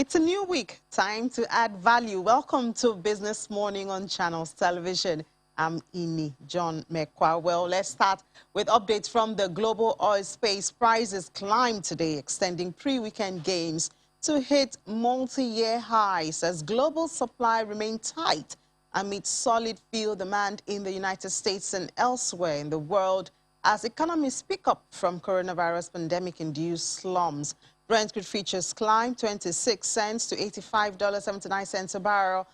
It's a new week, time to add value. Welcome to Business Morning on Channels Television. I'm Ini John Mekwa. Well, let's start with updates from the global oil space. Prices climbed today, extending pre-weekend gains to hit multi-year highs as global supply remained tight amid solid fuel demand in the United States and elsewhere in the world as economies pick up from coronavirus pandemic-induced slumps. Brent crude futures climbed 26 cents to $85.79 a barrel.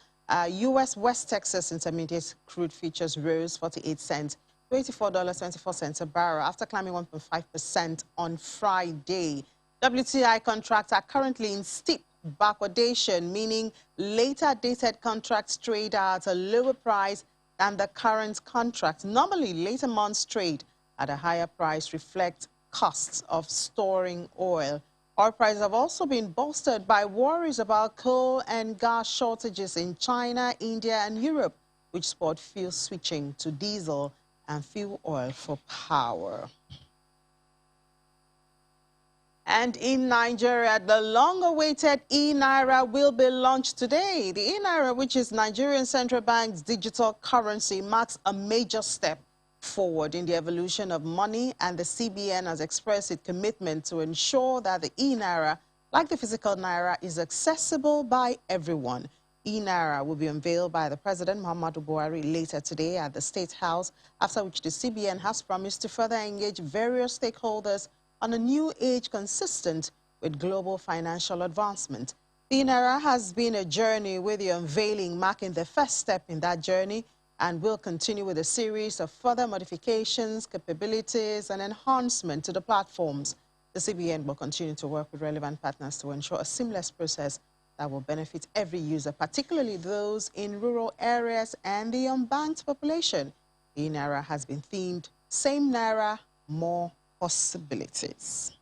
U.S. West Texas Intermediate crude futures rose 48 cents to $84.24 a barrel after climbing 1.5% on Friday. WTI contracts are currently in steep backwardation, meaning later dated contracts trade at a lower price than the current contract. Normally, later months trade at a higher price reflect costs of storing oil. Oil prices have also been bolstered by worries about coal and gas shortages in China, India, and Europe, which spurred fuel switching to diesel and fuel oil for power. And in Nigeria, the long-awaited e-Naira will be launched today. The e-Naira, which is Nigerian Central Bank's digital currency, marks a major step forward in the evolution of money, and the CBN has expressed its commitment to ensure that the e-Naira, like the physical Naira, is accessible by everyone. E-Naira will be unveiled by the President Muhammadu Buhari later today at the State House, after which the CBN has promised to further engage various stakeholders on a new age consistent with global financial advancement. The e-Naira has been a journey, with the unveiling marking the first step in that journey, and will continue with a series of further modifications, capabilities, and enhancement to the platforms. The CBN will continue to work with relevant partners to ensure a seamless process that will benefit every user, particularly those in rural areas and the unbanked population. E-Naira has been themed Same Naira, More Possibilities.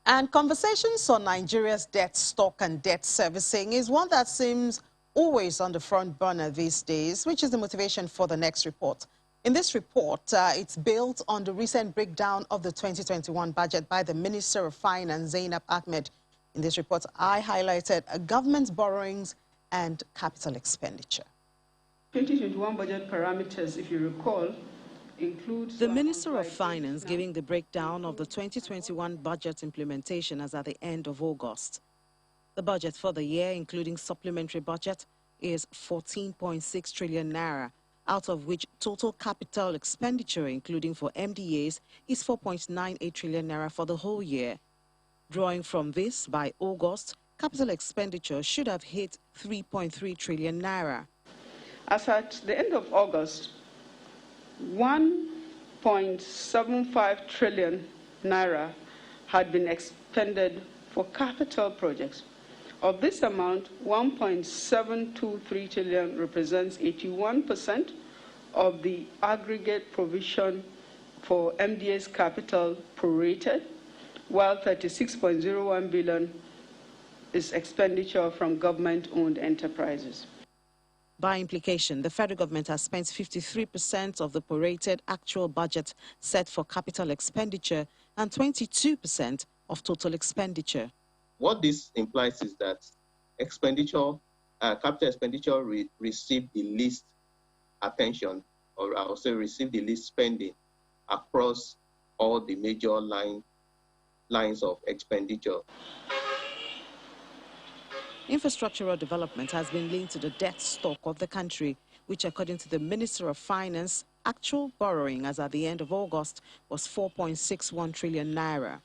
And conversations on Nigeria's debt stock and debt servicing is one that seems always on the front burner these days, which is the motivation for the next report. In this report, it's built on the recent breakdown of the 2021 budget by the Minister of Finance, Zainab Ahmed. In this report, I highlighted government borrowings and capital expenditure. 2021 budget parameters, if you recall, include the Minister of Finance giving the breakdown of the 2021 budget implementation as at the end of August. The budget for the year, including supplementary budget, is 14.6 trillion naira, out of which total capital expenditure, including for MDAs, is 4.98 trillion naira for the whole year. Drawing from this, by August, capital expenditure should have hit 3.3 trillion naira. As at the end of August, 1.75 trillion naira had been expended for capital projects. Of this amount, 1.723 trillion represents 81% of the aggregate provision for MDA's capital prorated, while 36.01 billion is expenditure from government-owned enterprises. By implication, the federal government has spent 53% of the prorated actual budget set for capital expenditure and 22% of total expenditure. What this implies is that capital expenditure received the least attention, or I would say received the least spending across all the major lines of expenditure. Infrastructural development has been linked to the debt stock of the country, which, according to the Minister of Finance, actual borrowing as at the end of August was 4.61 trillion naira.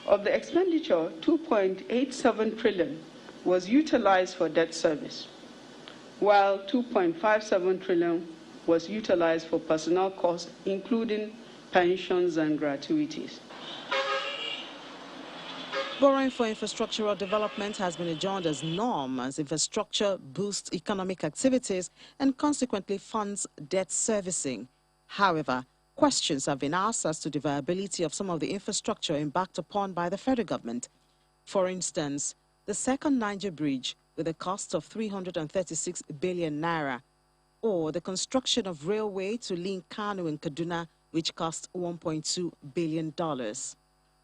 Of the expenditure, 2.87 trillion was utilized for debt service, while 2.57 trillion was utilized for personnel costs, including pensions and gratuities. Borrowing for infrastructural development has been adjourned as norm, as infrastructure boosts economic activities and consequently funds debt servicing. However, questions have been asked as to the viability of some of the infrastructure embarked upon by the federal government. For instance, the second Niger Bridge, with a cost of 336 billion naira, or the construction of railway to link Kano and Kaduna, which cost $1.2 billion.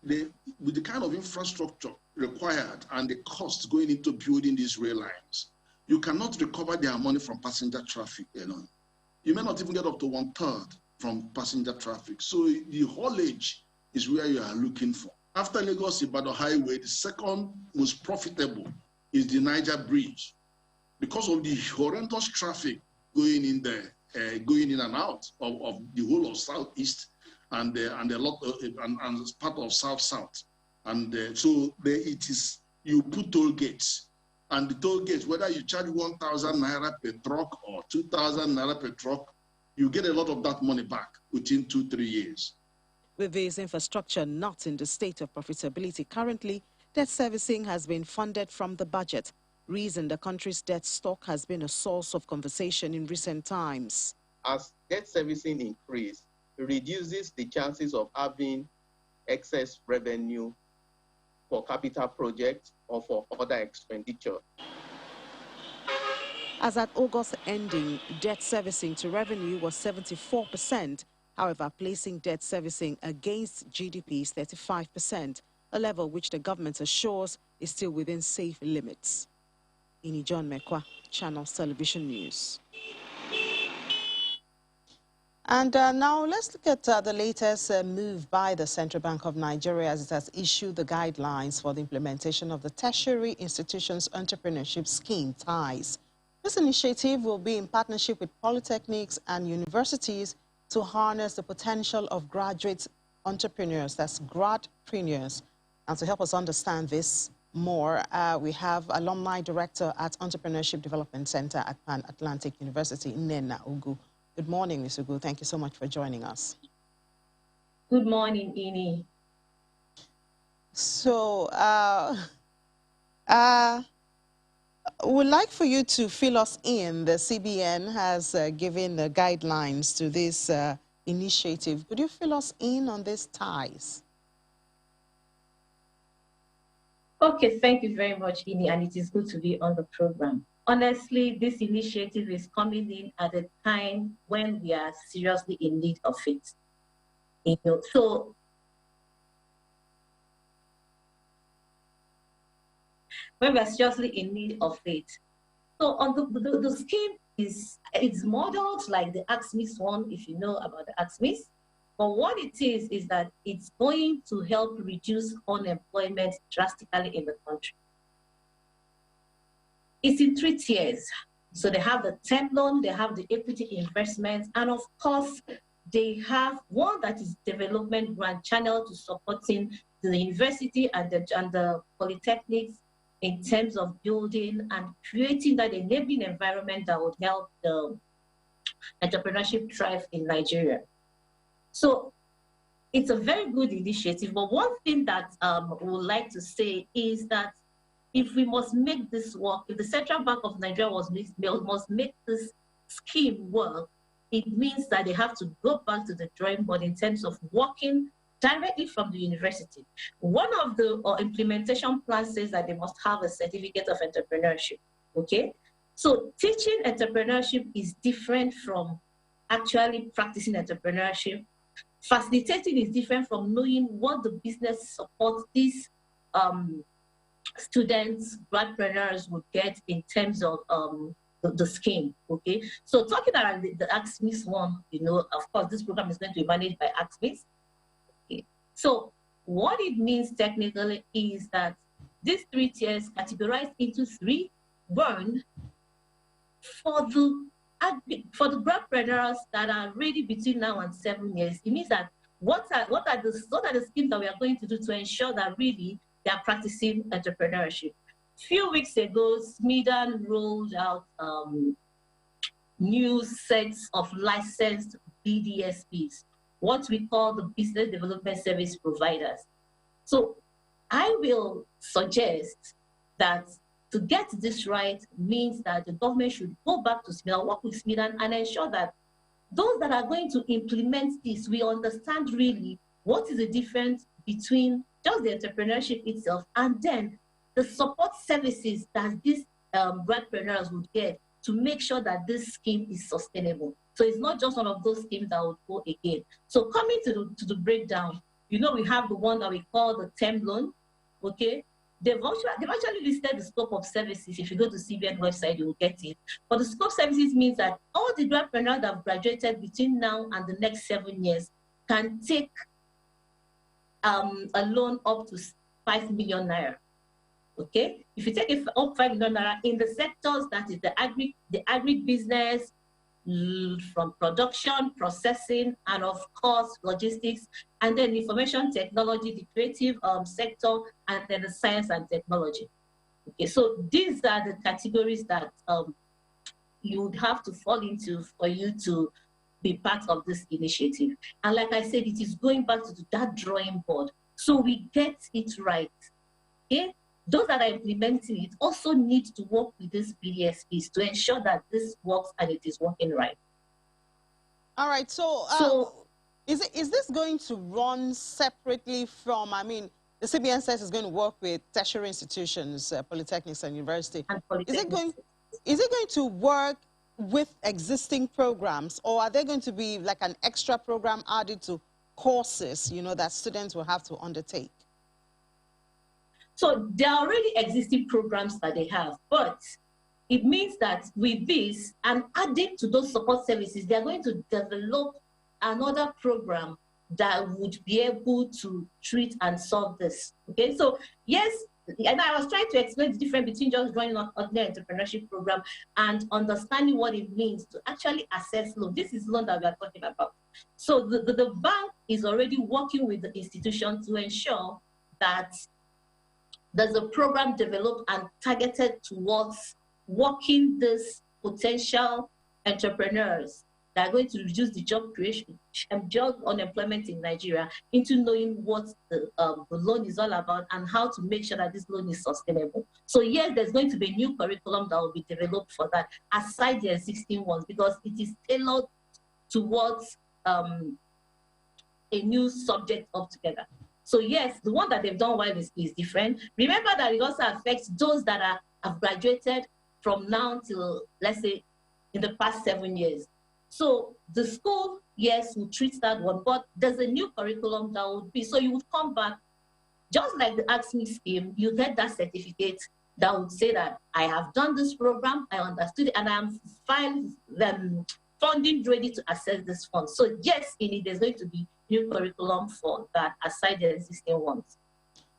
With the kind of infrastructure required and the cost going into building these rail lines, you cannot recover their money from passenger traffic alone. You may not even get up to 1/3 from passenger traffic. So the haulage is where you are looking for. After Lagos-Ibadan Highway, the second most profitable is the Niger Bridge, because of the horrendous traffic going in there, going in and out of the whole of Southeast and a lot and part of South-South. And so there it is, you put toll gates, and the toll gates, whether you charge 1,000 naira per truck or 2,000 naira per truck, you get a lot of that money back within 2-3 years. With this infrastructure not in the state of profitability currently, debt servicing has been funded from the budget. Reason the country's debt stock has been a source of conversation in recent times. As debt servicing increases, it reduces the chances of having excess revenue for capital projects or for other expenditure. As at August ending, debt servicing to revenue was 74%. However, placing debt servicing against GDP is 35%, a level which the government assures is still within safe limits. Ini John Mekwa, Channels Television News. And now let's look at the latest move by the Central Bank of Nigeria as it has issued the guidelines for the implementation of the Tertiary Institutions Entrepreneurship Scheme, TIES. This initiative will be in partnership with polytechnics and universities to harness the potential of graduate entrepreneurs, that's gradpreneurs. And to help us understand this more, we have Alumni Director at Entrepreneurship Development Center at Pan Atlantic University, Nnenna Ugu. Good morning, Ms. Ugu. Thank you so much for joining us. Good morning, Ini. So, we'd like for you to fill us in. The CBN has given the guidelines to this initiative. Could you fill us in on these ties? Okay, thank you very much, Ini, and it is good to be on the program. Honestly, this initiative is coming in at a time when we are seriously in need of it. So when we are seriously in need of it. So on the scheme it's modeled like the AXMIS one, if you know about the AXMIS. But what it is that it's going to help reduce unemployment drastically in the country. It's in 3 tiers. So they have the term loan, they have the equity investments, and of course, they have one that is development grant channel to supporting the university and the polytechnics in terms of building and creating that enabling environment that would help the entrepreneurship thrive in Nigeria. So it's a very good initiative, but one thing that we would like to say is that if we must make this work, if the Central Bank of Nigeria must make this scheme work, it means that they have to go back to the drawing board in terms of working directly from the university. One of the implementation plans says that they must have a certificate of entrepreneurship, okay? So teaching entrepreneurship is different from actually practicing entrepreneurship. Facilitating is different from knowing what the business support these students, gradpreneurs would get in terms of the scheme, okay? So talking about the AXMIS one, of course, this program is going to be managed by AXMIS. Okay. So what it means technically is that these 3 tiers categorized into 3 burn for the gradpreneurs that are ready between now and 7 years. It means that what are the schemes that we are going to do to ensure that really they are practicing entrepreneurship. Few weeks ago, CBN rolled out new sets of licensed BDSPs, what we call the Business Development Service Providers. So I will suggest that to get this right means that the government should go back to CBN, work with CBN, and ensure that those that are going to implement this, we understand really what is the difference between just the entrepreneurship itself and then the support services that these gradpreneurs would get to make sure that this scheme is sustainable. So it's not just one of those schemes that would go again. So coming to the breakdown, we have the one that we call the term loan, okay? they've actually listed the scope of services. If you go to CBN website, you will get it. But the scope of services means that all the entrepreneurs that have graduated between now and the next 7 years can take a loan up to 5 million naira. Okay, if you take it up 5 million naira in the sectors that is the agribusiness, from production, processing, and of course logistics, and then information technology, the creative sector, and then the science and technology. Okay, so these are the categories that you would have to fall into for you to be part of this initiative. And like I said, it is going back to that drawing board. So we get it right. Okay? Those that are implementing it also need to work with these BDSPs to ensure that this works and it is working right. All right. So is this going to run separately from, I mean, the CBN says it's going to work with tertiary institutions, polytechnics and university. Is it going to work with existing programs, or are there going to be like an extra program added to courses, you know, that students will have to undertake? So there are already existing programs that they have, but it means that with this and adding to those support services, they are going to develop another program that would be able to treat and solve this. Okay, so yes, and I was trying to explain the difference between just joining an ordinary entrepreneurship program and understanding what it means to actually assess loan. This is loan that we are talking about. So the bank is already working with the institution to ensure that there's a program developed and targeted towards working these potential entrepreneurs that are going to reduce the job creation and job unemployment in Nigeria into knowing what the loan is all about and how to make sure that this loan is sustainable. So yes, there's going to be a new curriculum that will be developed for that, aside the existing ones, because it is tailored towards a new subject altogether. So yes, the one that they've done well is different. Remember that it also affects those that have graduated from now till, let's say, in the past 7 years. So the school, yes, will treat that one, but there's a new curriculum that would be, so you would come back, just like the Ask Me scheme, you get that certificate that would say that I have done this program, I understood it, and I am funding ready to access this fund. So yes, in it, there's going to be new curriculum for that aside the existing ones.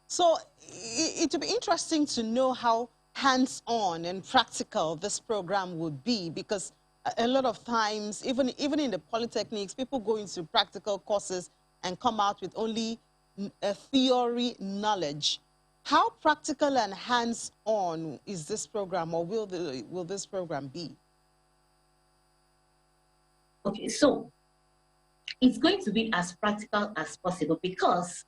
So it would be interesting to know how hands-on and practical this program would be, because a lot of times, even in the polytechnics, people go into practical courses and come out with only a theory knowledge. How practical and hands-on is this program, or will this program be? Okay, so it's going to be as practical as possible, because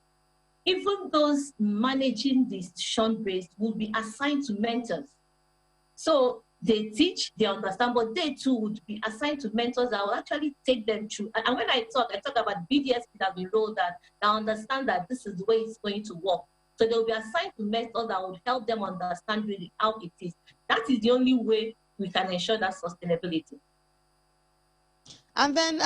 even those managing the institution-based will be assigned to mentors. So they teach, they understand, but they too would be assigned to mentors that will actually take them through. And when I talk about BDSP that we rolled that understand that this is the way it's going to work. So they'll be assigned to mentors that would help them understand really how it is. That is the only way we can ensure that sustainability. And then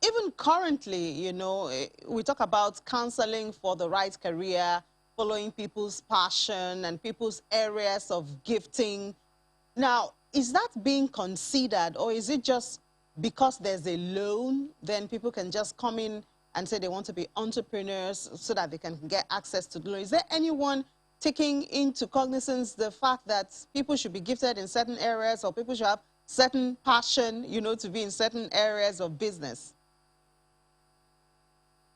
even currently, you know, we talk about counseling for the right career, following people's passion and people's areas of gifting. Now, is that being considered, or is it just because there's a loan, then people can just come in and say they want to be entrepreneurs so that they can get access to the loan? Is there anyone taking into cognizance the fact that people should be gifted in certain areas, or people should have certain passion, you know, to be in certain areas of business?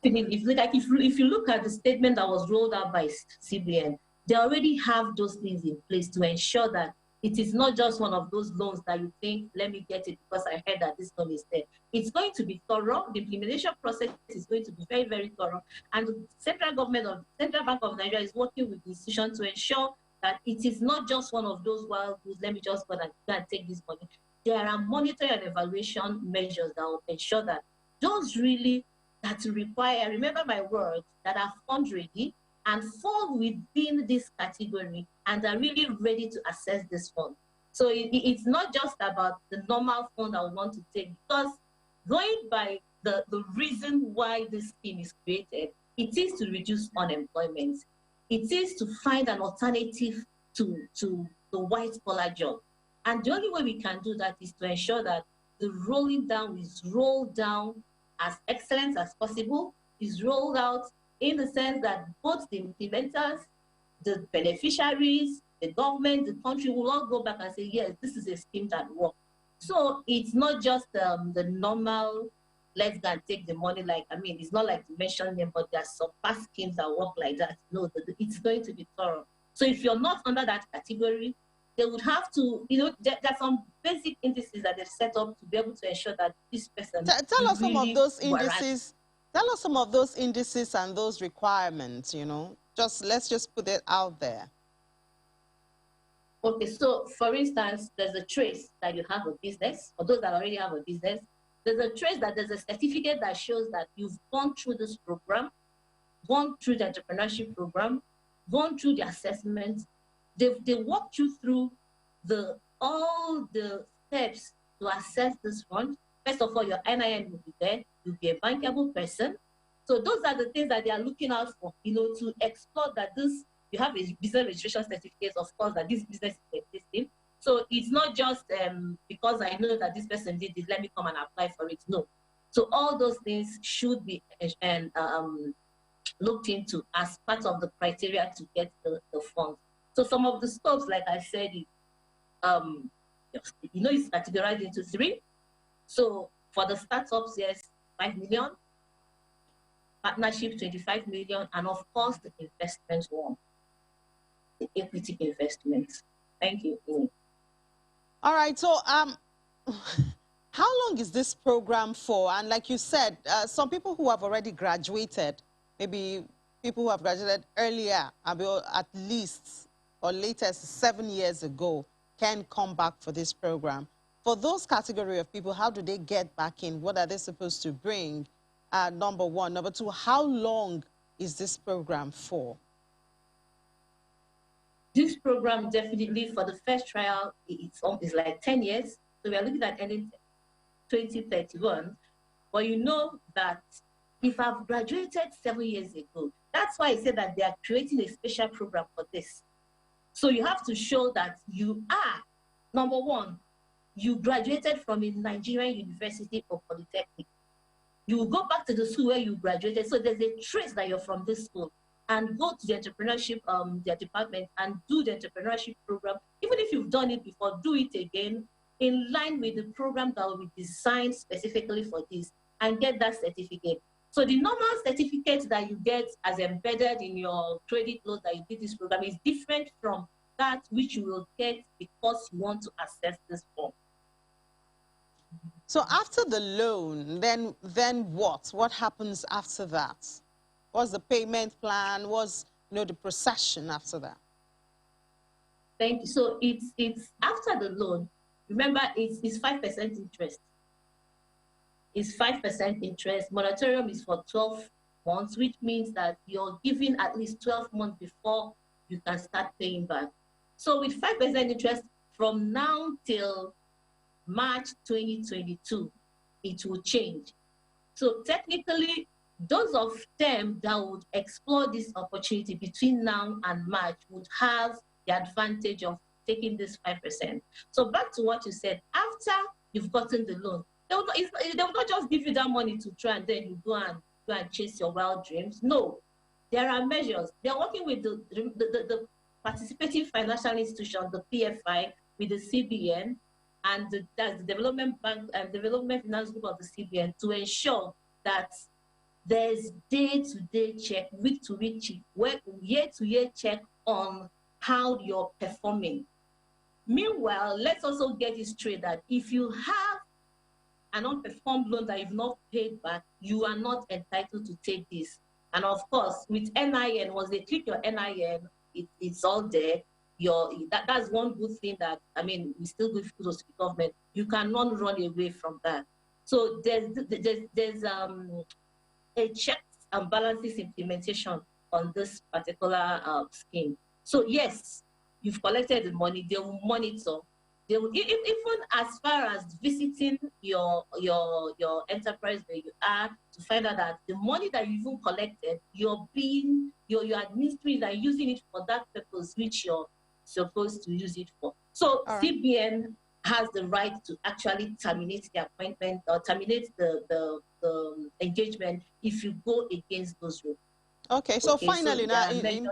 If you look at the statement that was rolled out by CBN, they already have those things in place to ensure that it is not just one of those loans that you think, let me get it because I heard that this loan is there. It's going to be thorough. The implementation process is going to be very, very thorough. And the Central Bank of Nigeria is working with the institution to ensure that it is not just one of those wild goods, let me just go and take this money. There are monitoring and evaluation measures that will ensure that those really that require, remember my words, that are fund ready and fall within this category and are really ready to access this fund. So it's not just about the normal fund I want to take, because going by the reason why this scheme is created, it is to reduce unemployment. It is to find an alternative to the white-collar job. And the only way we can do that is to ensure that the rolling down is rolled down as excellent as possible, is rolled out in the sense that both the implementers, the beneficiaries, the government, the country will all go back and say, yes, this is a scheme that works. So it's not just the normal, let's go and take the money. Like, I mean, it's not like to mention them, but there are some past schemes that work like that. No, it's going to be thorough. So if you're not under that category, they would have to, you know, there are some basic indices that they've set up to be able to ensure that this person tell us really some of those warrants. indices. Tell us some of those indices and those requirements, you know. Let's just put it out there. Okay, so for instance, there's a trace that you have a business, for those that already have a business. There's a trace that there's a certificate that shows that you've gone through this program, gone through the entrepreneurship program, gone through the assessment. They walked you through all the steps to assess this fund. First of all, your NIN will be there. You'll be a bankable person. So those are the things that they are looking out for, you know, to explore that you have a business registration certificate, of course, that this business is existing. So it's not just because I know that this person did this, let me come and apply for it. No. So all those things should be looked into as part of the criteria to get the funds. So some of the scopes, like I said, you know, it's categorized into 3. So for the startups, yes, 5 million, partnership 25 million, and of course the investment one, the equity investment. Thank you. All right, so how long is this program for? And like you said, some people who have already graduated, maybe people who have graduated earlier, at least or latest 7 years ago, can come back for this program. For those category of people, how do they get back in? What are they supposed to bring? Number one. Number two, how long is this program for? This program definitely, for the first trial, it's like 10 years. So we are looking at ending 2031. But you know that if I've graduated 7 years ago, that's why I said that they are creating a special program for this. So you have to show that you are, number one, you graduated from a Nigerian university or polytechnic. You will go back to the school where you graduated. So there's a trace that you're from this school, and go to the entrepreneurship their department and do the entrepreneurship program. Even if you've done it before, do it again in line with the program that will be designed specifically for this, and get that certificate. So the normal certificate that you get as embedded in your credit note that you did this program is different from that which you will get because you want to access this form. So after the loan, then what? What happens after that? What's the payment plan? What's, you know, the procession after that? Thank you. So it's after the loan. Remember, it's 5% interest. It's 5% interest. Moratorium is for 12 months, which means that you're giving at least 12 months before you can start paying back. So with 5% interest from now till March 2022, it will change. So technically, those of them that would explore this opportunity between now and March would have the advantage of taking this 5%. So back to what you said, after you've gotten the loan, they will not just give you that money to try and then you go and chase your wild dreams. No, there are measures. They're working with the participating financial institution, the PFI, with the CBN, and that's the Development Bank and Development Finance Group of the CBN, to ensure that there's day-to-day check, week-to-week check, year-to-year check on how you're performing. Meanwhile, let's also get it straight that if you have an unperformed loan that you've not paid back, you are not entitled to take this. And of course, with NIN, once they click your NIN, it's all there. That's one good thing that, I mean, we still give kudos to the government. You cannot run away from that. So there's a checks and balances implementation on this particular scheme. So yes, you've collected the money, they will monitor. They will, even as far as visiting your enterprise where you are to find out that the money that you even collected, you're administering and using it for that purpose which you're supposed to use it for. So CBN has the right to actually terminate the appointment or terminate the engagement if you go against those rules. Okay, so finally so now,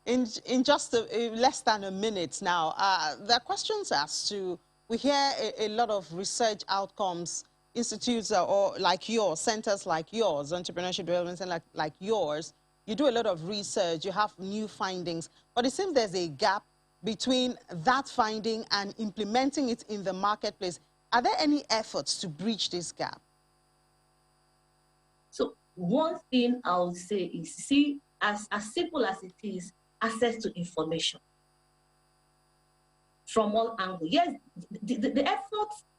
in just less than a minute now, there are questions as to, we hear a lot of research outcomes, institutes or like yours, centers like yours, entrepreneurship development center like yours, you do a lot of research, you have new findings, but it seems there's a gap between that finding and implementing it in the marketplace. Are there any efforts to bridge this gap? So one thing I would say is, see, as simple as it is, access to information from all angles. Yes, the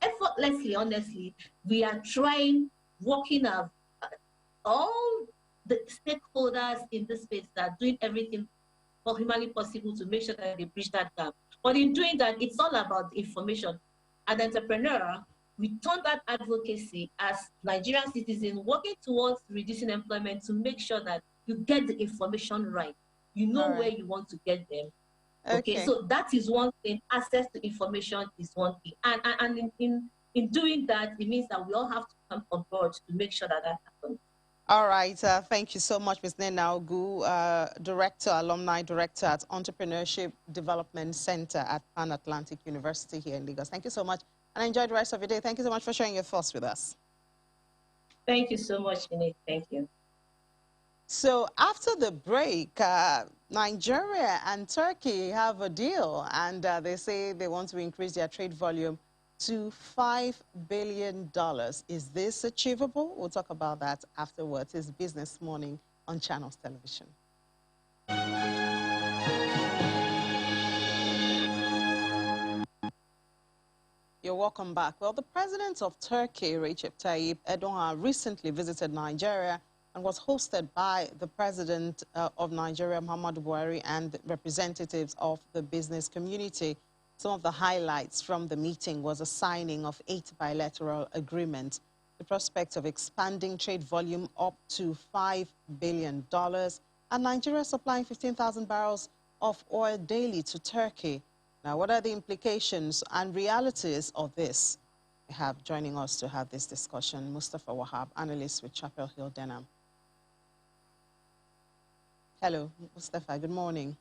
effortlessly, honestly, we are trying, working of all the stakeholders in this space that are doing everything humanly possible to make sure that they bridge that gap. But in doing that, it's all about information. As an entrepreneur, we turn that advocacy as Nigerian citizens working towards reducing employment to make sure that you get the information right. You know where you want to get them. Okay, so that is one thing. Access to information is one thing. And in doing that, it means that we all have to come on board to make sure that that happens. All right. Thank you so much, Ms. Nena Ogu, Alumni Director at Entrepreneurship Development Center at Pan Atlantic University here in Lagos. Thank you so much, and enjoy the rest of your day. Thank you so much for sharing your thoughts with us. Thank you so much, Vinny. Thank you. So after the break, Nigeria and Turkey have a deal, and they say they want to increase their trade volume to $5 billion. Is this achievable? We'll talk about that afterwards. It's Business Morning on Channels Television. You're welcome back. Well, the president of Turkey, Recep Tayyip Erdogan, recently visited Nigeria and was hosted by the president of Nigeria, Muhammadu Buhari, and representatives of the business community. Some of the highlights from the meeting was a signing of 8 bilateral agreements, the prospect of expanding trade volume up to $5 billion, and Nigeria supplying 15,000 barrels of oil daily to Turkey. Now, what are the implications and realities of this? We have joining us to have this discussion, Mustafa Wahab, analyst with Chapel Hill Denham. Hello, Mustafa, good morning.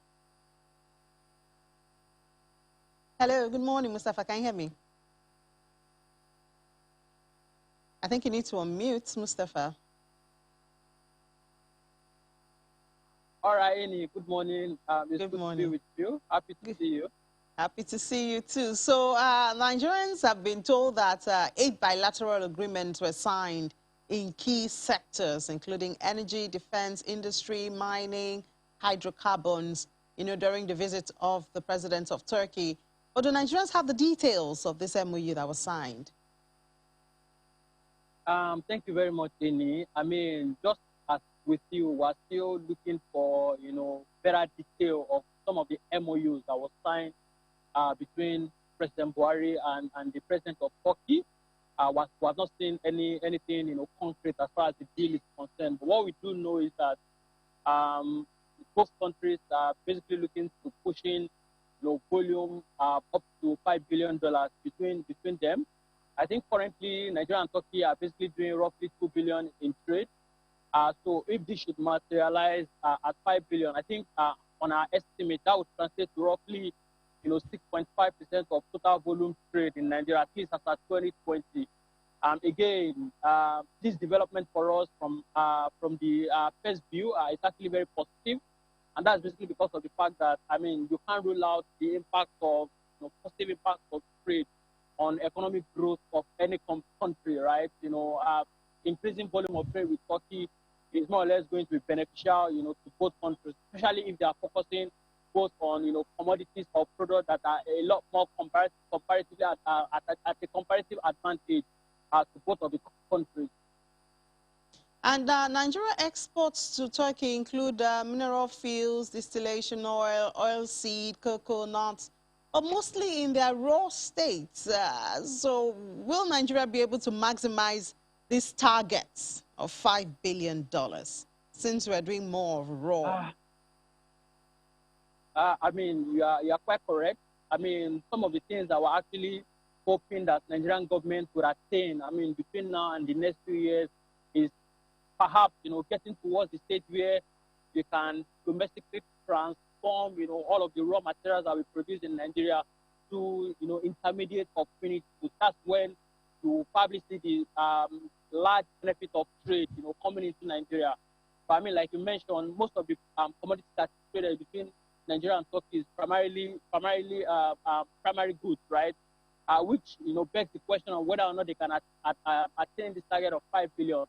Hello, good morning, Mustafa. Can you hear me? I think you need to unmute, Mustafa. All right, Annie, good morning. It's good morning. To be with you. Happy to see you. Happy to see you too. So Nigerians have been told that 8 bilateral agreements were signed in key sectors, including energy, defense, industry, mining, hydrocarbons, during the visit of the president of Turkey. But do Nigerians have the details of this MOU that was signed? Thank you very much, Eni. I mean, just as with you, we're still looking for, better detail of some of the MOUs that was signed between President Buhari and the president of Turkey. We have not seen anything, concrete as far as the deal is concerned. But what we do know is that both countries are basically looking to push in volume up to $5 billion between them. I think currently Nigeria and Turkey are basically doing roughly $2 billion in trade. So if this should materialize at $5 billion, I think on our estimate that would translate to roughly 6.5% of total volume trade in Nigeria, at least as at 2020. Again, this development for us from the first view is actually very positive. And that's basically because of the fact that, I mean, you can't rule out the impact of, positive impact of trade on economic growth of any country, right? Increasing volume of trade with Turkey is more or less going to be beneficial, to both countries, especially if they are focusing both on, commodities or products that are a lot more comparatively at a comparative advantage to both of the countries. And Nigeria exports to Turkey include mineral fuels, distillation oil, oilseed, cocoa nuts, but mostly in their raw states. So will Nigeria be able to maximize these targets of $5 billion since we're doing more of raw? I mean, you are quite correct. I mean, some of the things that we're actually hoping that Nigerian government would attain, I mean, between now and the next few years is perhaps, getting towards the stage where we can domestically transform, all of the raw materials that we produce in Nigeria to, intermediate opportunities. That's when you probably see the large benefit of trade, coming into Nigeria. But I mean, like you mentioned, most of the commodities that are traded between Nigeria and Turkey is primarily primary goods, right? Which begs the question of whether or not they can attain this target of 5 billion.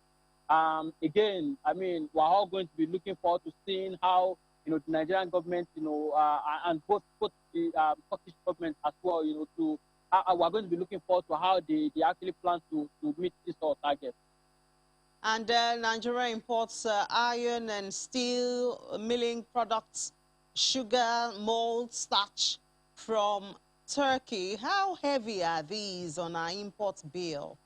Again, I mean, we're all going to be looking forward to seeing how the Nigerian government, and both the Turkish government as well, we're going to be looking forward to how they actually plan to meet this sort of target. And Nigeria imports iron and steel, milling products, sugar, malt, starch from Turkey. How heavy are these on our import bill?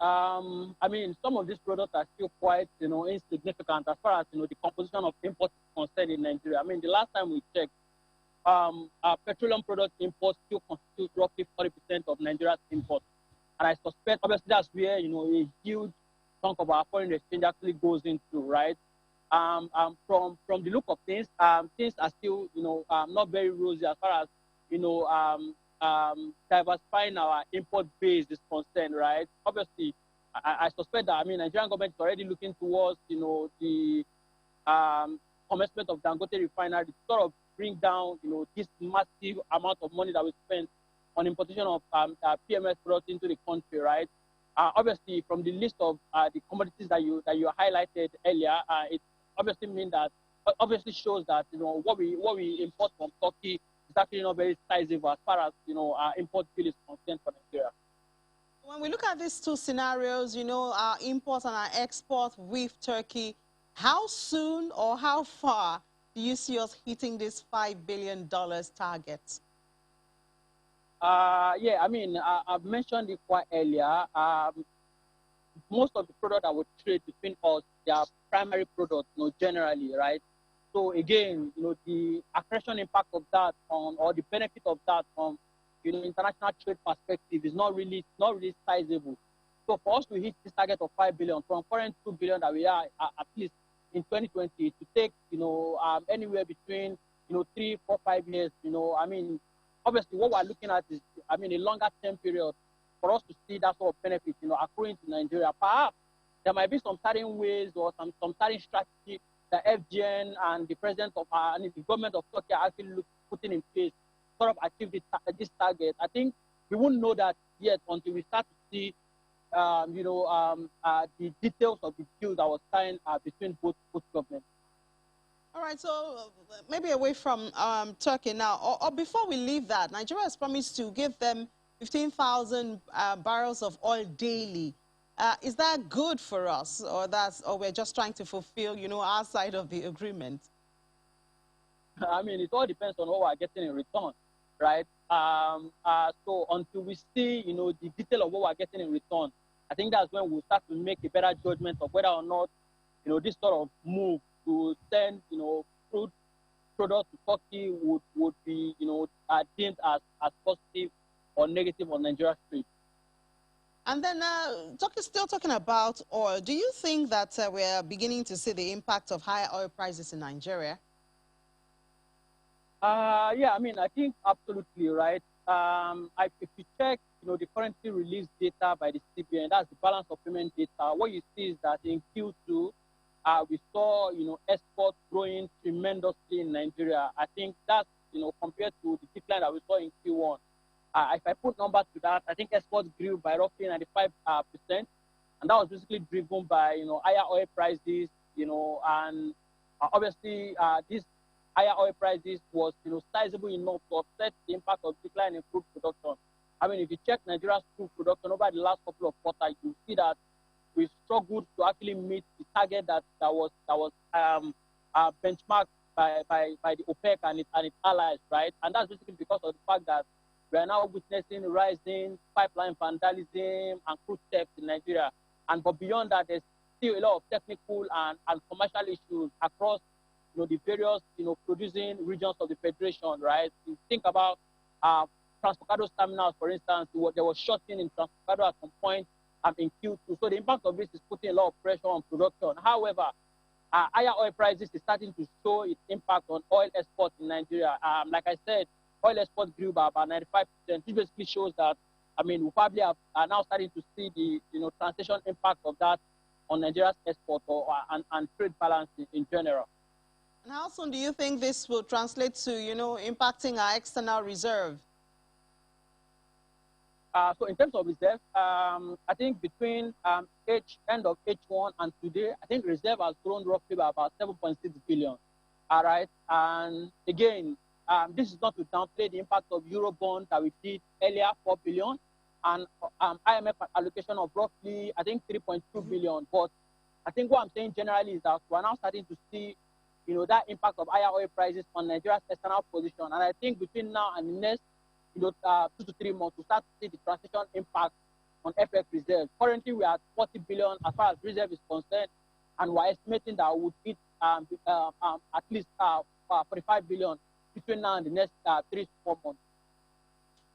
I mean, some of these products are still quite, insignificant as far as, the composition of imports is concerned in Nigeria. I mean, the last time we checked, our petroleum product imports still constitute roughly 40% of Nigeria's imports. And I suspect, obviously, that's where, a huge chunk of our foreign exchange actually goes into, right? From the look of things, things are still, not very rosy as far as, diversifying our import base is concerned, right? Obviously, I suspect that, I mean, Nigerian government is already looking towards, the commencement of Dangote refinery to sort of bring down, this massive amount of money that we spend on importation of PMS products into the country, right? Obviously, from the list of the commodities that you highlighted earlier, it obviously obviously shows that what we import from Turkey is actually not very sizable as far as our import bill is concerned for Nigeria. When we look at these two scenarios, our import and our export with Turkey, how soon or how far do you see us hitting this $5 billion target? Yeah, I mean, I've mentioned it quite earlier. Most of the products that we trade between us, they are primary products, generally, right? So again, the accretion impact of that or the benefit of that from, international trade perspective is not really sizable. So for us to hit this target of 5 billion from current 2 billion that we are at least in 2020 to take, anywhere between, 3, 4, 5 years, I mean, obviously what we're looking at is, I mean, a longer term period for us to see that sort of benefit, accruing to Nigeria. Perhaps there might be some certain ways or some certain strategy that FGN and the president of and the government of Turkey are actually putting in place to sort of achieve this target. I think we won't know that yet until we start to see, the details of the deal that was signed between both governments. All right, so maybe away from Turkey now, or before we leave that, Nigeria has promised to give them 15,000 barrels of oil daily. Is that good for us, or we're just trying to fulfill, our side of the agreement? I mean, it all depends on what we're getting in return, right? So until we see, the detail of what we're getting in return, I think that's when we'll start to make a better judgment of whether or not, this sort of move to send, crude products to Turkey would be, deemed as positive or negative on Nigeria's trade. And then, still talking about oil, do you think that we're beginning to see the impact of higher oil prices in Nigeria? Yeah, I mean, I think absolutely, right? If you check, the currently released data by the CBN, that's the balance of payment data, what you see is that in Q2, we saw, exports growing tremendously in Nigeria. I think that's, compared to the decline that we saw in Q1. If I put numbers to that, I think exports grew by roughly 95%, and that was basically driven by, higher oil prices, and obviously these higher oil prices was, sizable enough to offset the impact of decline in crude production. I mean, if you check Nigeria's crude production over the last couple of quarters, you see that we struggled to actually meet the target that was benchmarked the OPEC and its allies, right? And that's basically because of the fact that we are now witnessing rising pipeline vandalism and crude theft in Nigeria. But beyond that, there's still a lot of technical and commercial issues across the various producing regions of the federation, right? You think about Transfocado's terminals, for instance, there was shorting in Transfocado at some point in Q2. So the impact of this is putting a lot of pressure on production. However, higher oil prices is starting to show its impact on oil exports in Nigeria. Like I said, oil exports grew by about 95%, which basically shows that, we probably are now starting to see the translation impact of that on Nigeria's export and trade balance in general. And how soon do you think this will translate to, impacting our external reserve? So in terms of reserve, I think between end of H1 and today, I think reserve has grown roughly by about 7.6 billion. All right. And again, this is not to downplay the impact of Eurobond that we did earlier, 4 billion, and IMF allocation of roughly, I think, 3.2 billion. But I think what I'm saying generally is that we're now starting to see, that impact of higher oil prices on Nigeria's external position. And I think between now and the next 2 to 3 months, to start to see the transition impact on FX reserve. Currently, we are at 40 billion as far as reserve is concerned, and we're estimating that we would hit at least 45 billion between now and the next 3 to 4 months.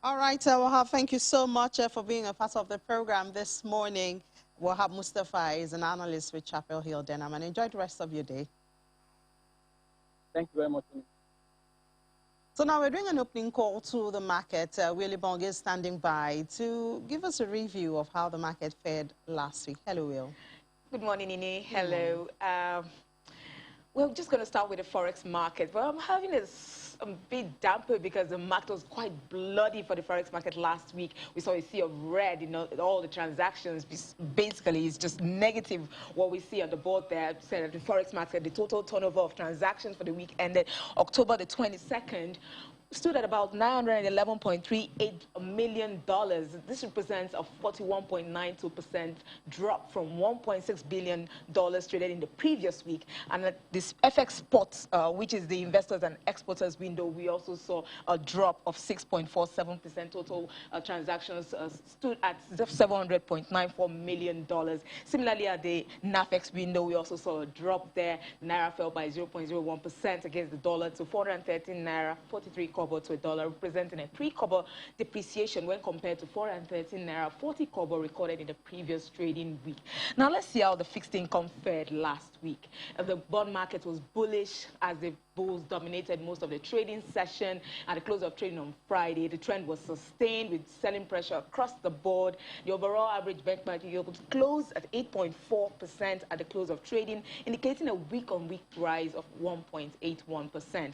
All right, Wahab, thank you so much for being a part of the program this morning. Wahab Mustafa is an analyst with Chapel Hill Denham, and enjoy the rest of your day. Thank you very much. So now we're doing an opening call to the market. Willie Bong is standing by to give us a review of how the market fared last week. Hello, Will. Good morning, Nini. Hello. We're just going to start with the Forex market. Well, I'm having a bit damper because the market was quite bloody for the Forex market last week. We saw a sea of red, all the transactions. Basically, it's just negative what we see on the board there. Said that the Forex market, the total turnover of transactions for the week ended October the 22nd, stood at about $911.38 million. This represents a 41.92% drop from $1.6 billion traded in the previous week. And at this FX spot, which is the investors and exporters window, we also saw a drop of 6.47%. Total transactions stood at $700.94 million. Similarly, at the NAFEX window, we also saw a drop there. Naira fell by 0.01% against the dollar to 413 Naira, 43 kobo to a dollar, representing a 3 kobo depreciation when compared to 413 Naira, 40 kobo recorded in the previous trading week. Now let's see how the fixed income fared last week. The bond market was bullish as the bulls dominated most of the trading session. At the close of trading on Friday, the trend was sustained with selling pressure across the board. The overall average benchmark yield closed at 8.4% at the close of trading, indicating a week-on-week rise of 1.81%.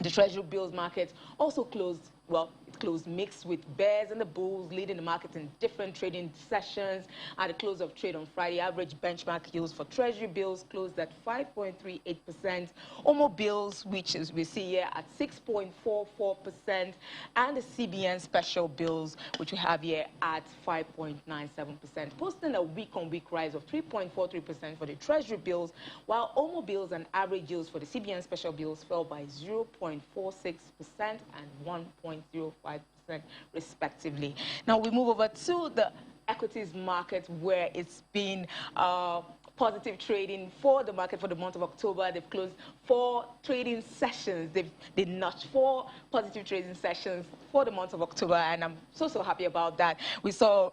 The Treasury bills market also closed, well, it closed mixed with bears and the bulls leading the market in different trading sessions. At the close of trade on Friday, average benchmark yields for Treasury bills closed at 5.38%. OMO bills, which is we see here at 6.44%, and the CBN special bills, which we have here at 5.97%, posting a week-on-week rise of 3.43% for the Treasury bills, while OMO bills and average yields for the CBN special bills fell by 0.46% and 1.05%, respectively. Now we move over to the equities market, where it's been positive trading for the market for the month of October. They've closed 4 trading sessions. They've notched 4 positive trading sessions for the month of October, and I'm so happy about that. We saw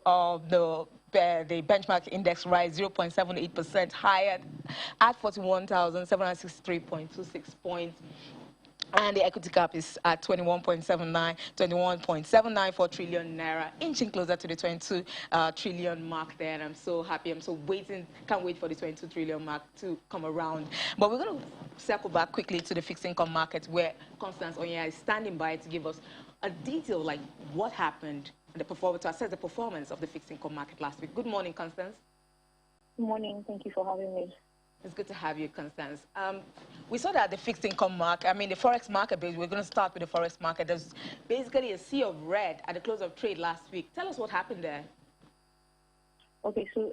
the benchmark index rise 0.78% higher at 41,763.26 points. And the equity cap is at 21.74 trillion naira, inching closer to the 22 trillion mark there. And I'm so happy. I'm so can't wait for the 22 trillion mark to come around. But we're going to circle back quickly to the fixed income market, where Constance Onya is standing by to give us a detail like what happened and to assess the performance of the fixed income market last week. Good morning, Constance. Good morning. Thank you for having me. It's good to have you, Constance. We saw that the fixed income market, the Forex market, we're going to start with the Forex market. There's basically a sea of red at the close of trade last week. Tell us what happened there. Okay, so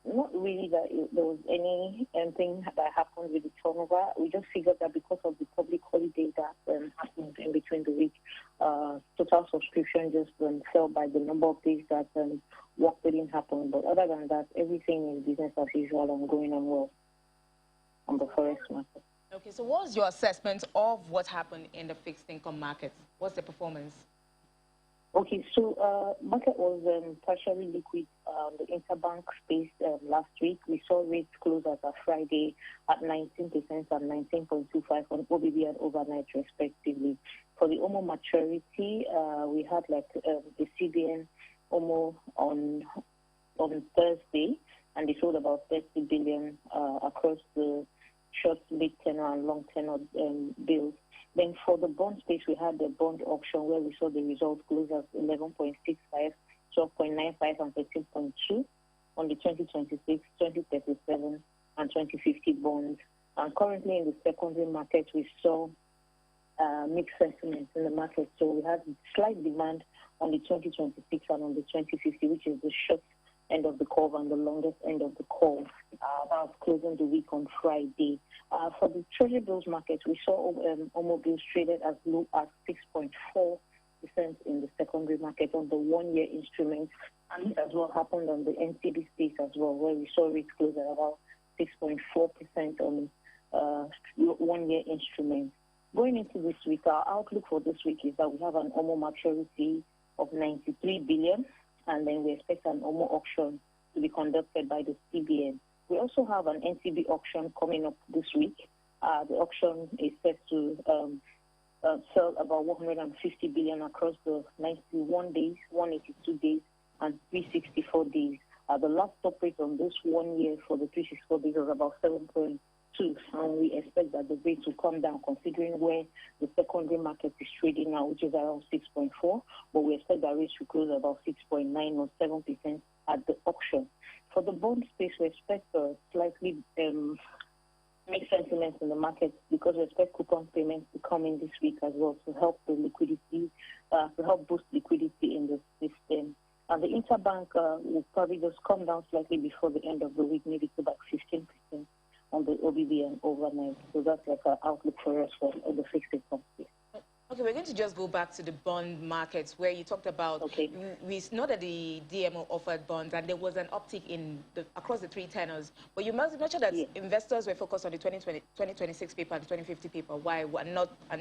not really that there was anything that happened with the turnover. We just figured that because of the public holiday that happened in between the week, total subscription just fell by the number of days that work didn't happen. But other than that, everything is business as usual and going on well on the forex market. Okay, so what's your assessment of what happened in the fixed income markets? What's the performance? Okay, so market was partially liquid on the interbank space last week. We saw rates close at a Friday at 19% and 19.25 on OBB and overnight respectively. For the OMO maturity, we had like the CBN OMO on Thursday, and they sold about 30 billion across the short, mid tenor and long tenor bills. Then for the bond space, we had the bond auction where we saw the results close at 11.65, 12.95, and 13.2 on the 2026, 2037, and 2050 bonds. And currently in the secondary market, we saw mixed sentiments in the market. So we had slight demand on the 2026 and on the 2050, which is the short end of the curve and the longest end of the curve. That was closing the week on Friday. For the treasury bills market, we saw OMO bills traded as low as 6.4% in the secondary market on the one-year instrument. And as well happened on the NCB space as well, where we saw rates close at about 6.4% on one-year instruments. Going into this week, our outlook for this week is that we have an OMO maturity of 93 billion, and then we expect an OMO auction to be conducted by the CBN. We also have an NCB auction coming up this week. The auction is set to sell about 150 billion across the 91 days, 182 days, and 364 days. The last stop rate on this 1 year for the 364 days was about 7.2, and we expect that the rates will come down considering where the secondary market is trading now, which is around 6.4, but we expect that rates will close about 6.9 or 7% at the auction. For the bond space, we expect slightly mixed sentiments in the market because we expect coupon payments to come in this week as well to help the liquidity, to help boost liquidity in the system. And the interbank will probably just come down slightly before the end of the week, maybe to about 15% on the OBB and overnight. So that's like an outlook for us for the fixed income space. Okay, we're going to just go back to the bond markets where you talked about, we know that the DMO offered bonds and there was an uptick in across the three tenors, but you must mention that investors were focused on the 2026 paper and the 2050 paper. Why? And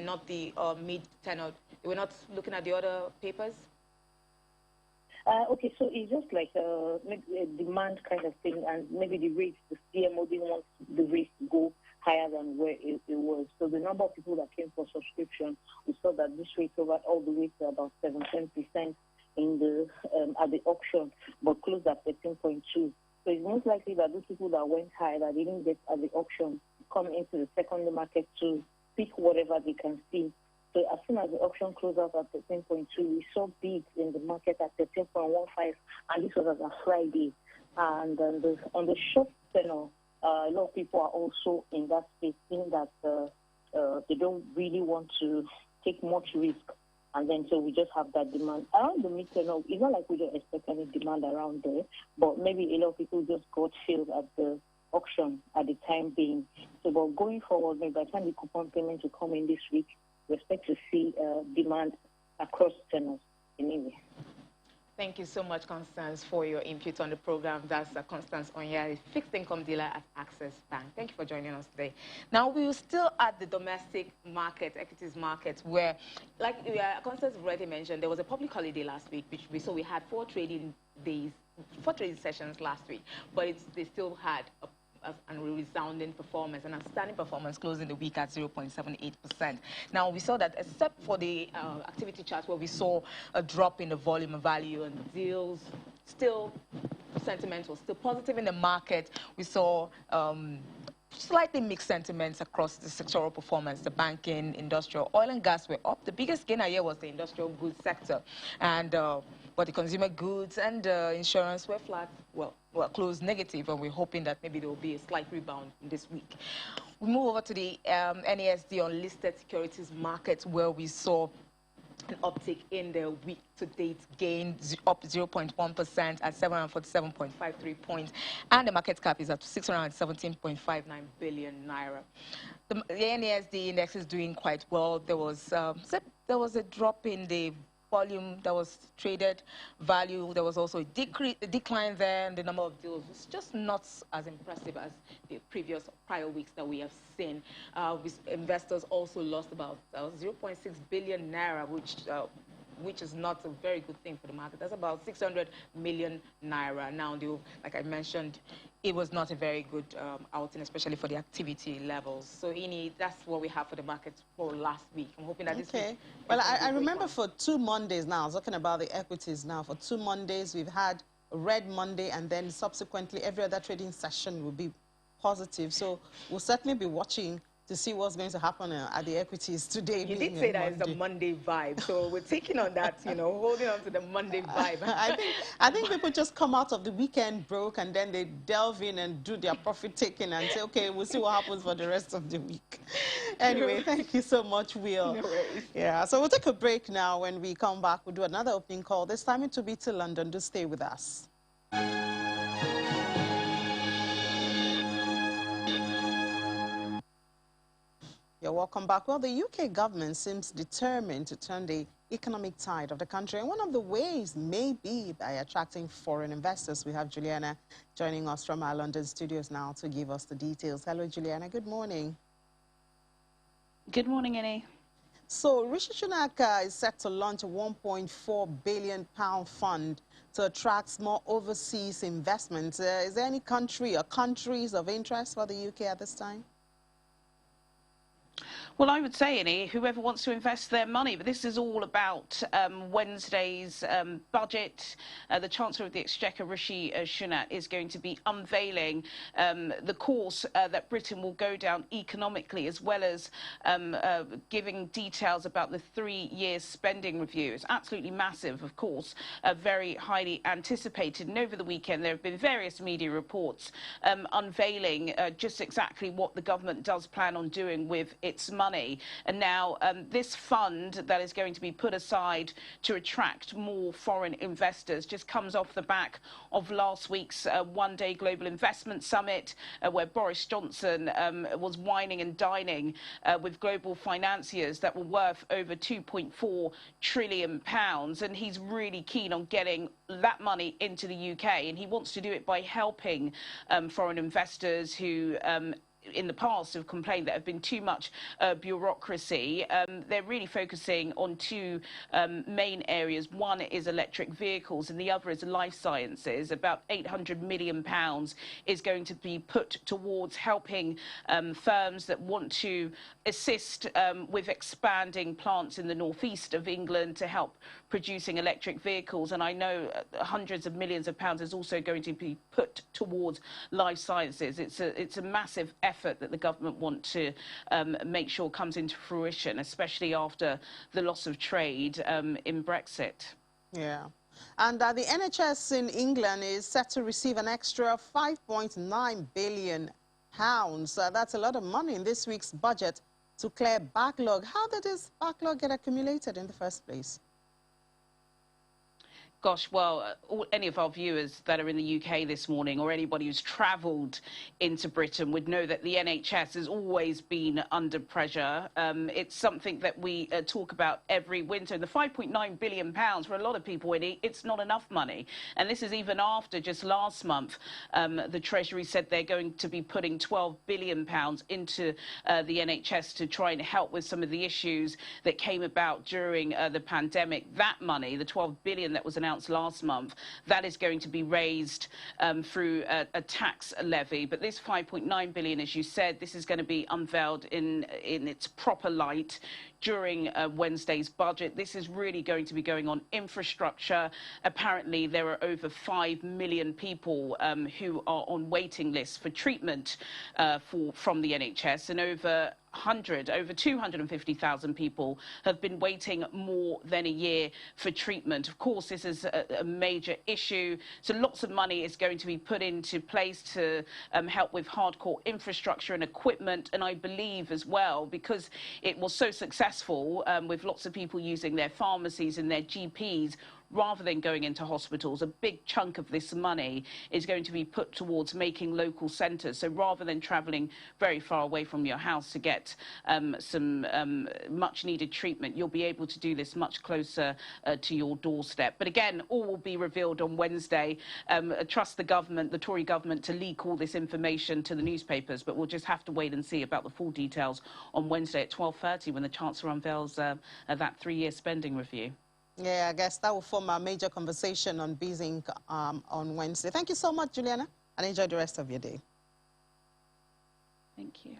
not the mid-tenor? They were not looking at the other papers? Okay, so it's just like maybe a demand kind of thing, and maybe the rates, the CMO didn't want the rates to go higher than where it was. So the number of people that came for subscription, we saw that this rate over all the way to about 17% in the at the auction, but closed at 13.2. So it's most likely that those people that went high, that didn't get at the auction, come into the secondary market to pick whatever they can see. So as soon as the auction closed out at 13.2, we saw bids in the market at 13.15, and this was as a Friday. And on the short tenor, a lot of people are also in that space, seeing that they don't really want to take much risk. And then so we just have that demand. Around the mid-tenor, it's not like we don't expect any demand around there, but maybe a lot of people just got filled at the auction at the time being. So but going forward, maybe by the time the coupon payment will come in this week, we expect to see demand across tenors anyway. Thank you so much, Constance, for your input on the program. That's Constance Onyari, fixed income dealer at Access Bank. Thank you for joining us today. Now, we're still at the domestic market, equities market, where, like Constance already mentioned, there was a public holiday last week, which we had 4 trading sessions last week, but they still had a resounding performance, an outstanding performance, closing the week at 0.78%. Now, we saw that except for the activity chart where we saw a drop in the volume of value and the deals, still sentiment was still positive in the market. We saw slightly mixed sentiments across the sectoral performance. The banking, industrial, oil and gas were up. The biggest gainer here was the industrial goods sector, and but the consumer goods and insurance were flat, well, closed negative, and we're hoping that maybe there will be a slight rebound this week. We move over to the NASD unlisted securities market, where we saw an uptick in the week-to-date gain, up 0.1% at 747.53 points, and the market cap is at 617.59 billion naira. The NASD index is doing quite well. There was a drop in the volume that was traded, value. There was also a decline there, and the number of deals was just not as impressive as the prior weeks that we have seen. Investors also lost about 0.6 billion naira, which is not a very good thing for the market. That's about 600 million naira. Now, like I mentioned, it was not a very good outing, especially for the activity levels. So, Ini, that's what we have for the market for last week. I'm hoping that this week... Well, I remember for 2 Mondays now, I was talking about the equities now. For 2 Mondays, we've had a red Monday, and then subsequently every other trading session will be positive. So we'll certainly be watching to see what's going to happen at the equities today. You did say that it's the Monday vibe, so we're taking on that, holding on to the Monday vibe. I think people just come out of the weekend broke, and then they delve in and do their profit taking and say, okay, we'll see what happens for the rest of the week. Anyway, thank you so much, Will. No worries. Yeah, so we'll take a break now. When we come back, we'll do another opening call. This time it will be to London. Do stay with us. You're welcome back. Well, the UK government seems determined to turn the economic tide of the country, and one of the ways may be by attracting foreign investors. We have Juliana joining us from our London studios now to give us the details. Hello, Juliana. Good morning. Good morning, Annie. So, Rishi Sunak is set to launch a £1.4 billion fund to attract more overseas investments. Is there any country or countries of interest for the UK at this time? Well, I would say, Annie, whoever wants to invest their money, but this is all about Wednesday's budget. The Chancellor of the Exchequer, Rishi Sunak, is going to be unveiling the course that Britain will go down economically, as well as giving details about the 3-year spending review. It's absolutely massive, of course, very highly anticipated. And over the weekend, there have been various media reports unveiling just exactly what the government does plan on doing with its money. And now this fund that is going to be put aside to attract more foreign investors just comes off the back of last week's one-day global investment summit, where Boris Johnson was wining and dining with global financiers that were worth over £2.4 trillion. And he's really keen on getting that money into the UK, and he wants to do it by helping foreign investors who in the past have complained that have been too much bureaucracy. They're really focusing on 2 main areas. One is electric vehicles and the other is life sciences. About £800 million is going to be put towards helping firms that want to assist with expanding plants in the northeast of England to help producing electric vehicles. And I know hundreds of millions of pounds is also going to be put towards life sciences. It's a massive effort that the government want to make sure comes into fruition, especially after the loss of trade in Brexit. Yeah. And the NHS in England is set to receive an extra £5.9 billion. That's a lot of money in this week's budget to clear backlog. How did this backlog get accumulated in the first place? Gosh, well, any of our viewers that are in the UK this morning, or anybody who's travelled into Britain, would know that the NHS has always been under pressure. It's something that we talk about every winter. The £5.9 billion, for a lot of people, it's not enough money. And this is even after just last month, the Treasury said they're going to be putting £12 billion into the NHS to try and help with some of the issues that came about during the pandemic. That money, the £12 billion that was announced last month, that is going to be raised through a tax levy. But this £5.9 billion, as you said, this is going to be unveiled in its proper light during Wednesday's budget. This is really going to be going on infrastructure. Apparently, there are over 5 million people who are on waiting lists for treatment from the NHS, and over over 250,000 people have been waiting more than a year for treatment. Of course, this is a major issue, so lots of money is going to be put into place to help with hardcore infrastructure and equipment, and I believe as well, because it was so successful with lots of people using their pharmacies and their GPs, rather than going into hospitals, a big chunk of this money is going to be put towards making local centres. So rather than travelling very far away from your house to get some much needed treatment, you'll be able to do this much closer to your doorstep. But again, all will be revealed on Wednesday. Trust the government, the Tory government, to leak all this information to the newspapers, but we'll just have to wait and see about the full details on Wednesday at 12:30 when the Chancellor unveils that 3-year spending review. Yeah, I guess that will form a major conversation on BizInc on Wednesday. Thank you so much, Juliana, and enjoy the rest of your day. Thank you.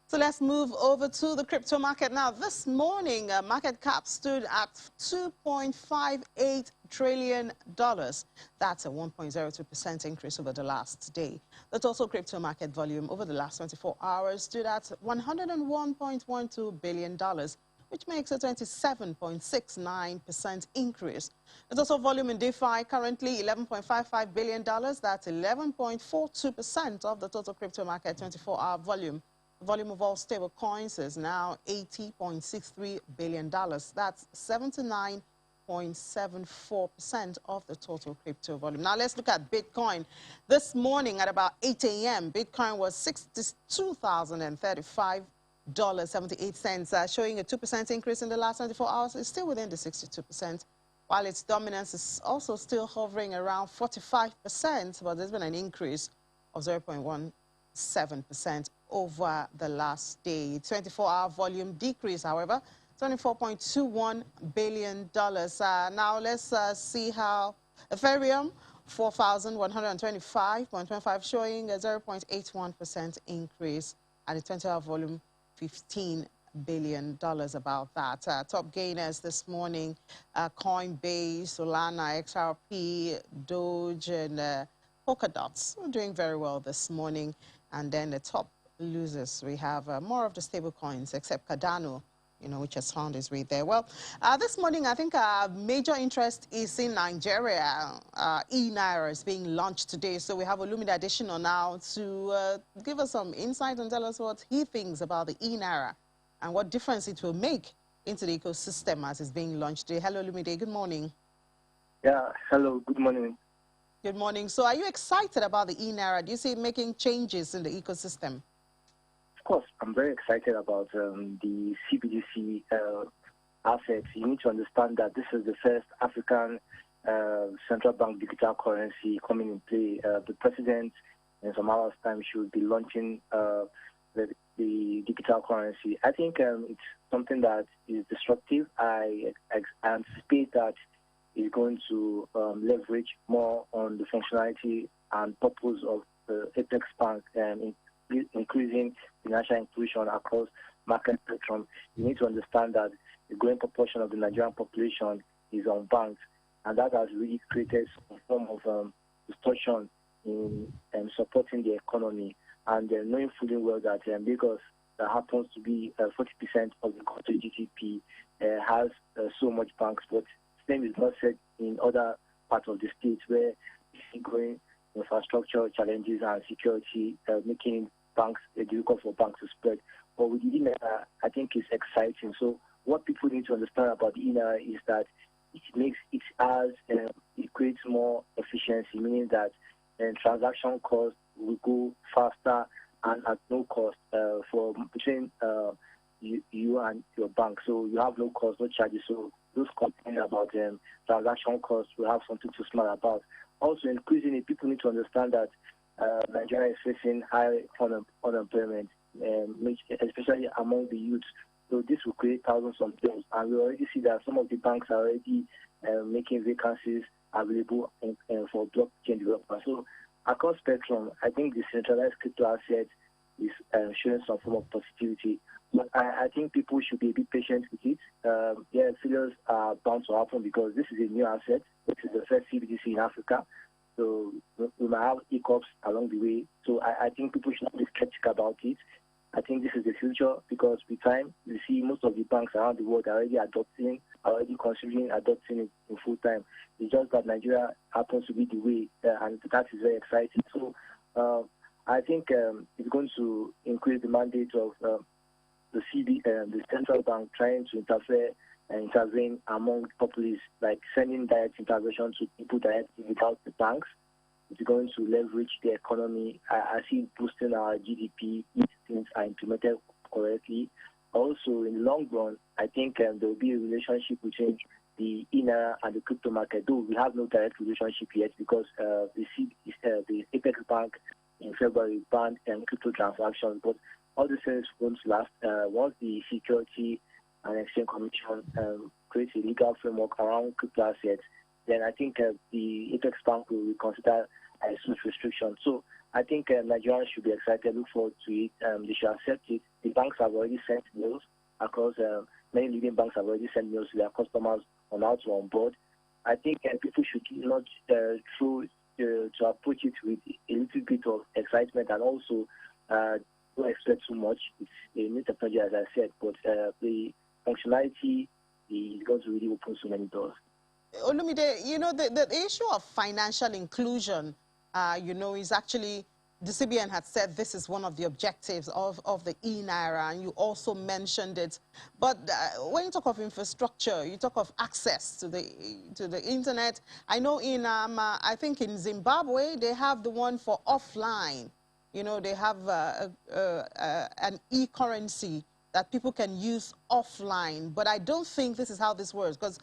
So let's move over to the crypto market now. This morning, market cap stood at $2.58 trillion. That's a 1.02% increase over the last day. The total crypto market volume over the last 24 hours stood at $101.12 billion. Which makes a 27.69% increase. The total volume in DeFi currently $11.55 billion. That's 11.42% of the total crypto market 24-hour volume. The volume of all stable coins is now $80.63 billion. That's 79.74% of the total crypto volume. Now let's look at Bitcoin. This morning at about 8 a.m., Bitcoin was $62,035. $78, showing a 2% increase in the last 24 hours. It's still within the 62%, while its dominance is also still hovering around 45%, but there's been an increase of 0.17% over the last day. 24-hour volume decrease, however, $24.21 billion. Now let's see how Ethereum, 4,125.25, showing a 0.81% increase, and the 20-hour volume, $15 billion, about that. Top gainers this morning, Coinbase, Solana, XRP, Doge, and Polkadot are doing very well this morning. And then the top losers, we have more of the stable coins, except Cardano, which has found its way there. Well, this morning, I think major interest is in Nigeria. E-Naira is being launched today. So we have Olumide Adesina now to give us some insight and tell us what he thinks about the E-Naira and what difference it will make into the ecosystem as it's being launched today. Hello, Olumide. Good morning. Yeah, hello. Good morning. Good morning. So are you excited about the E-Naira? Do you see it making changes in the ecosystem? Of course, I'm very excited about the CBDC assets. You need to understand that this is the first African central bank digital currency coming in play. The president, in some hours' time, should be launching the digital currency. I think it's something that is disruptive. I anticipate that it's going to leverage more on the functionality and purpose of the Apex Bank and increasing financial inclusion across market spectrum. You need to understand that the growing proportion of the Nigerian population is unbanked, and that has really created some form of distortion in supporting the economy. And knowing fully well that Lagos, that happens to be 40% of the country GDP, has so much banks, but same is not said in other parts of the state where you see growing infrastructure challenges and security, making banks difficult for banks to spread. But with the E-Naira, I think it's exciting. So what people need to understand about the E-Naira is that it creates more efficiency, meaning that transaction costs will go faster and at no cost between you and your bank. So you have no cost, no charges. So those complaining about transaction costs will have something to smile about. Also, increasingly, people need to understand that Nigeria is facing high unemployment, especially among the youth. So this will create thousands of jobs. And we already see that some of the banks are already making vacancies available for blockchain developers. So across spectrum, I think the centralized crypto asset is showing some form of positivity. But I think people should be a bit patient with it. Failures are bound to happen because this is a new asset. This is the first CBDC in Africa. So we might have hiccups along the way. So I think people should not be skeptical about it. I think this is the future because with time, you see most of the banks around the world are already considering adopting it in full time. It's just that Nigeria happens to be the way, and that is very exciting. So I think it's going to increase the mandate of the central bank trying to intervene among populace, like sending direct intervention to people directly without the banks. It's going to leverage the economy. I see it boosting our GDP if things are implemented correctly. Also, in the long run, I think there will be a relationship between the inner and the crypto market, though we have no direct relationship yet because the Apex Bank in February banned crypto transactions. But all this is going to last once the Security and Exchange Commission creates a legal framework around crypto assets. Then I think the Apex Bank will reconsider such restrictions. So I think Nigerians should be excited, look forward to it. They should accept it. The banks have already sent mails across, many leading banks have already sent mails to their customers on how to onboard. I think people should not to approach it with a little bit of excitement and also don't expect too much. It's a new technology, as I said, but the functionality is going to really open so many doors. Olumide, you know, the issue of financial inclusion, you know, is actually, the CBN had said this is one of the objectives of the e-Naira, and you also mentioned it. But when you talk of infrastructure, you talk of access to the internet. I know in, I think in Zimbabwe, they have the one for offline. You know, they have an e-currency that people can use offline. But I don't think this is how this works, because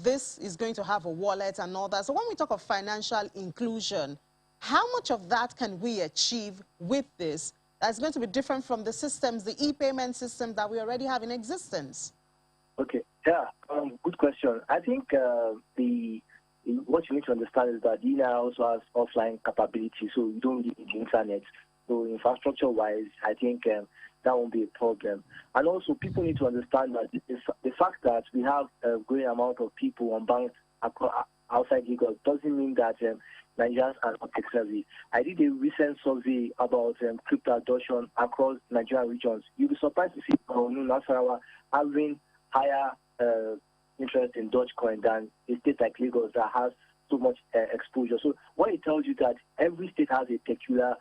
this is going to have a wallet and all that. So when we talk of financial inclusion, how much of that can we achieve with this that's going to be different from the systems, the e-payment system that we already have in existence? Okay, yeah, good question. I think what you need to understand is that DNI also has offline capability, so you don't need the internet. So infrastructure-wise, I think that won't be a problem. And also, people need to understand that the fact that we have a great amount of people on banks outside Lagos doesn't mean that Nigerians are not tech-savvy. I did a recent survey about crypto adoption across Nigerian regions. You'll be surprised to see Nasarawa having higher interest in Dogecoin than a state like Lagos that has so much exposure. So what it tells you that every state has a peculiar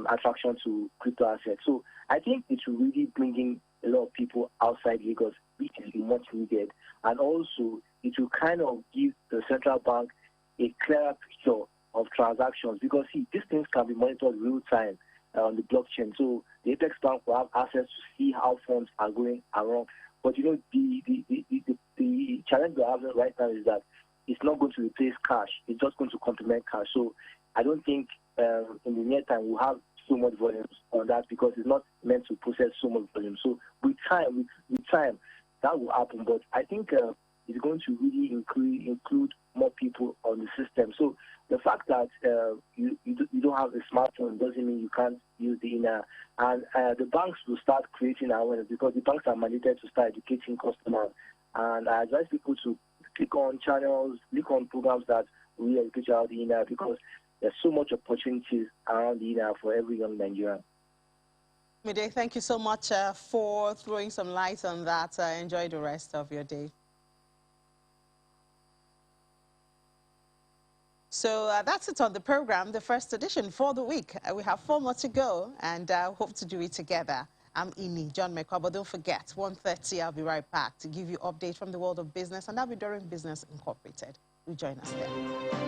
attraction to crypto assets. So I think it will really bring in a lot of people outside Lagos, which is much needed. And also, it will kind of give the central bank a clearer picture of transactions because, see, these things can be monitored real time on the blockchain. So the Apex Bank will have access to see how funds are going around. But, you know, the challenge we have right now is that it's not going to replace cash. It's just going to complement cash. So I don't think in the near time we'll have so much volume on that because it's not meant to process so much volume. So with time, that will happen. But I think it's going to really include more people on the system. So the fact that you don't have a smartphone doesn't mean you can't use the inner. And the banks will start creating awareness because the banks are mandated to start educating customers. And I advise people to click on channels, click on programs that will educate you about the inner because there's so much opportunities around the inner for every young Nigerian. Mide, thank you so much for throwing some light on that. Enjoy the rest of your day. So that's it on the program, the first edition for the week. We have 4 more to go, and hope to do it together. I'm Ini, John Mekwa, but don't forget, 1:30, I'll be right back to give you updates from the world of business, and that'll be during Business Incorporated. Do join us there.